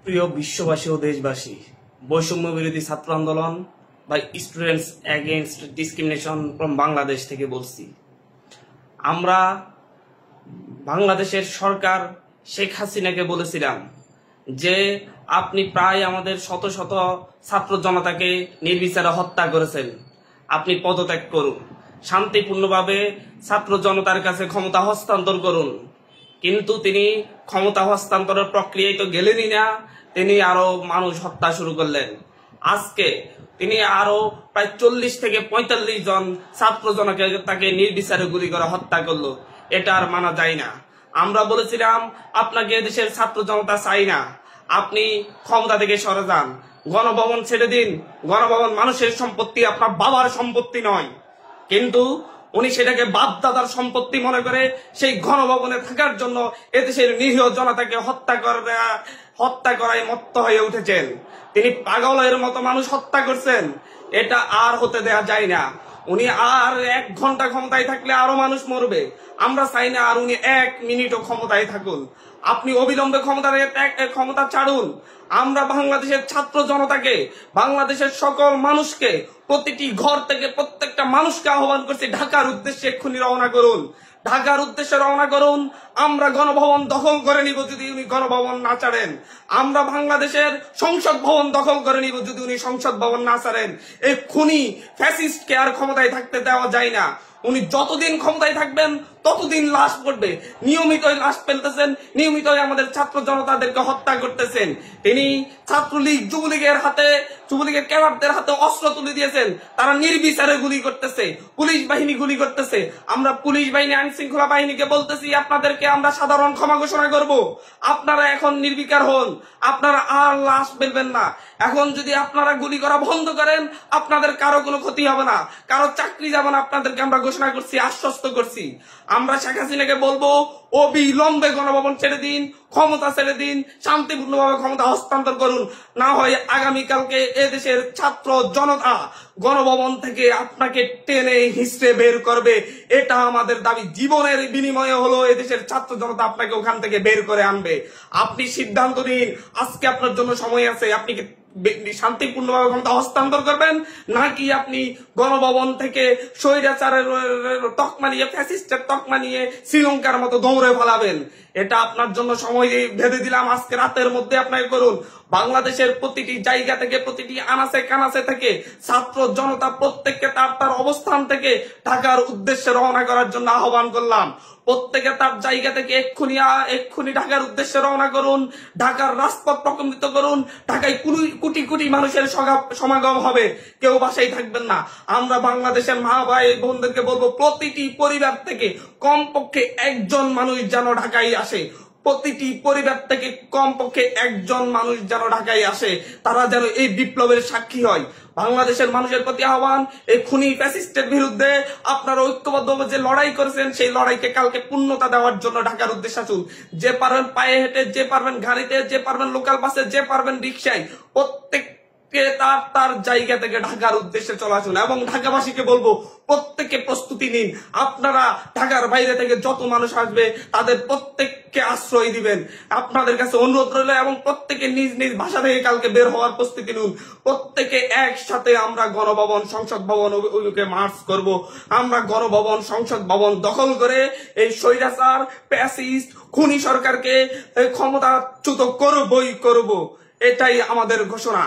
প্রিয় বিশ্ববাসী ও দেশবাসী, বৈষম্য বিরোধী ছাত্র আন্দোলন বা students against discrimination from Bangladesh থেকে বলছি। আমরা বাংলাদেশের সরকার শেখ হাসিনাকে বলেছিলাম যে আপনি প্রায় আমাদের শত শত ছাত্র জনতাকে নির্বিচারে হত্যা করেছেন, আপনি পদত্যাগ করুন, শান্তিপূর্ণভাবে ছাত্র জনতার কাছে ক্ষমতা হস্তান্তর করুন। কিন্তু তিনি ক্ষমতা হস্তান্তরের প্রক্রিয়ায় তো গেলেনই না, তিনি আরো মানুষ হত্যা শুরু করলেন। আজকে তিনি আরো প্রায় 40 থেকে 45 জন ছাত্র জনকে তাকে নির্বিচারে গুলি করে হত্যা করলো। এটা আর মানা যায় না। আমরা বলেছিলাম আপনাকে দেশের ছাত্র জনতা চাই না, আপনি ক্ষমতা থেকে সরে যান, গণভবন ছেড়ে দিন। গণভবন মানুষের সম্পত্তি, আপনার বাবার সম্পত্তি নয়। কিন্তু উনি সেটাকে বাপ দাদার সম্পত্তি মনে করে সেই গণভবনে থাকার জন্য এদেশের নিরীহ জনতাকে হত্যা করায় মত্ত হয়ে উঠেছেন। তিনি পাগলের মতো মানুষ হত্যা করছেন। এটা আর হতে দেয়া যায় না। উনি আর 1 ঘন্টা ক্ষমতায় থাকলে আরো মানুষ মরবে। আমরা চাই না আর উনি 1 মিনিটও ক্ষমতায় থাকুন। আপনি অবিলম্বে ক্ষমতা ছাড়ুন। আমরা বাংলাদেশের ছাত্র জনতাকে, বাংলাদেশের সকল মানুষকে, প্রতিটি ঘর থেকে প্রত্যেকটা মানুষকে আহ্বান করছি, ঢাকার উদ্দেশ্যে এক্ষুনি রওনা করুন। ঢাকার উদ্দেশ্যে রওনা করুন। আমরা গণভবন দখল করে নিব যদি উনি গণভবন না ছাড়েন। আমরা বাংলাদেশের সংসদ ভবন দখল করে নিব যদি উনি সংসদ ভবন না ছাড়েন। এই খুনি ফ্যাসিস্টকে আর ক্ষমতায় থাকতে দেওয়া যায় না। উনি যতদিন ক্ষমতায় থাকবেন ততদিন লাশ পড়বে। নিয়মিতই লাশ ফেলতেছেন, নিয়মিতই আমাদের ছাত্র জনতাদেরকে হত্যা করতেছেন। তিনি ছাত্রলীগ যুবলীগের ক্যাডারদের হাতে অস্ত্র তুলে দিয়েছেন। তারা নির্বিচারে গুলি করতেছে, পুলিশ বাহিনী গুলি করতেছে। আমরা পুলিশ বাহিনী, আইন শৃঙ্খলা বাহিনীকে বলতেছি আপনাদেরকে আমরা সাধারণ ক্ষমা ঘোষণা করব। আপনারা এখন নির্বিকার হন, আপনারা আর লাশ ফেলবেন না। এখন যদি আপনারা গুলি করা বন্ধ করেন আপনাদের কারো কোনো ক্ষতি হবে না, কারো চাকরি যাবে না। আপনাদেরকে আমরা ঘোষণা করছি, আশ্বস্ত করছি। আমরা শেখ হাসিনাকে বলবো অবিলম্বে গণভবন ছেড়ে দিন, ক্ষমতা ছেড়ে দিন, শান্তিপূর্ণভাবে ক্ষমতা হস্তান্তর করুন। না হয় আগামীকালকে এদেশের ছাত্র জনতা গণভবন থেকে আপনাকে টেনে হিঁচড়ে বের করবে। এটা আমাদের দাবি। জীবনের বিনিময়ে হলো এদেশের ছাত্র জনতা আপনাকে ওখান থেকে বের করে আনবে। আপনি সিদ্ধান্ত নিন, আজকে আপনার জন্য সময় আছে। আপনি কি শান্তিপূর্ণভাবে ক্ষমতা হস্তান্তর করবেন, নাকি আপনি গণভবন থেকে স্বৈরাচারের তকমা নিয়ে, ফ্যাসিস্টের তকমা নিয়ে শ্রীলঙ্কার মতো দৌড়ে ফেলাবেন? এটা আপনার জন্য সময় ভেবে দিলাম, আজকে রাতের মধ্যে আপনাকে করুন। বাংলাদেশের প্রতিটি জায়গা থেকে, প্রতিটি আনাচে কানাচে থেকে ছাত্র জনতা প্রত্যেককে তার তার অবস্থান থেকে ঢাকার উদ্দেশ্যে রওনা করার জন্য আহ্বান করলাম। প্রত্যেকে তার জায়গা থেকে এক্ষুনি ঢাকার উদ্দেশ্যে রওনা করুন। ঢাকার রাজপথ প্রকম্পিত করুন। ঢাকায় কোটি কোটি মানুষের সমাগম হবে, কেউ বাসায় থাকবেন না। আমরা বাংলাদেশের মা ভাই বোনদেরকে বলবো প্রতিটি পরিবার থেকে কমপক্ষে 1 জন মানুষ যেন ঢাকায় আসে। প্রতিটি পরিবার থেকে কমপক্ষে 1 জন মানুষ যেন ঢাকায় আসে। তারা যেন এই বিপ্লবের সাক্ষী হয়। বাংলাদেশের মানুষের প্রতি আহ্বান, এই খুনি ফ্যাসিস্টের বিরুদ্ধে আপনারা ঐক্যবদ্ধভাবে যে লড়াই করেছেন সেই লড়াইকে কালকে পূর্ণতা দেওয়ার জন্য ঢাকার উদ্দেশ্যে আসুন। যে পারবেন পায়ে হেঁটে, যে পারবেন গাড়িতে, যে পারবেন লোকাল বাসে, যে পারবেন রিক্সায়, প্রত্যেককে তার জায়গা থেকে ঢাকার উদ্দেশ্যে চলে আসুন। এবং ঢাকাবাসীকে বলবো প্রত্যেকে প্রস্তুতি নিন। আপনারা ঢাকার বাইরে থেকে যত মানুষ আসবে তাদের প্রত্যেককে আশ্রয় দিবেন। আপনাদের কাছে অনুরোধ রইল, এবং প্রত্যেকে নিজ নিজ ভাষা থেকে কালকে বের হওয়ার প্রস্তুতি নিন। প্রত্যেকে একসাথে আমরা গণভবন, সংসদ ভবন অভিমুখে মার্চ করব। আমরা গণভবন, সংসদ ভবন দখল করে এই স্বৈরাচার, ফ্যাসিস্ট, খুনি সরকারকে ক্ষমতাচ্যুত করবই করব। এটাই আমাদের ঘোষণা।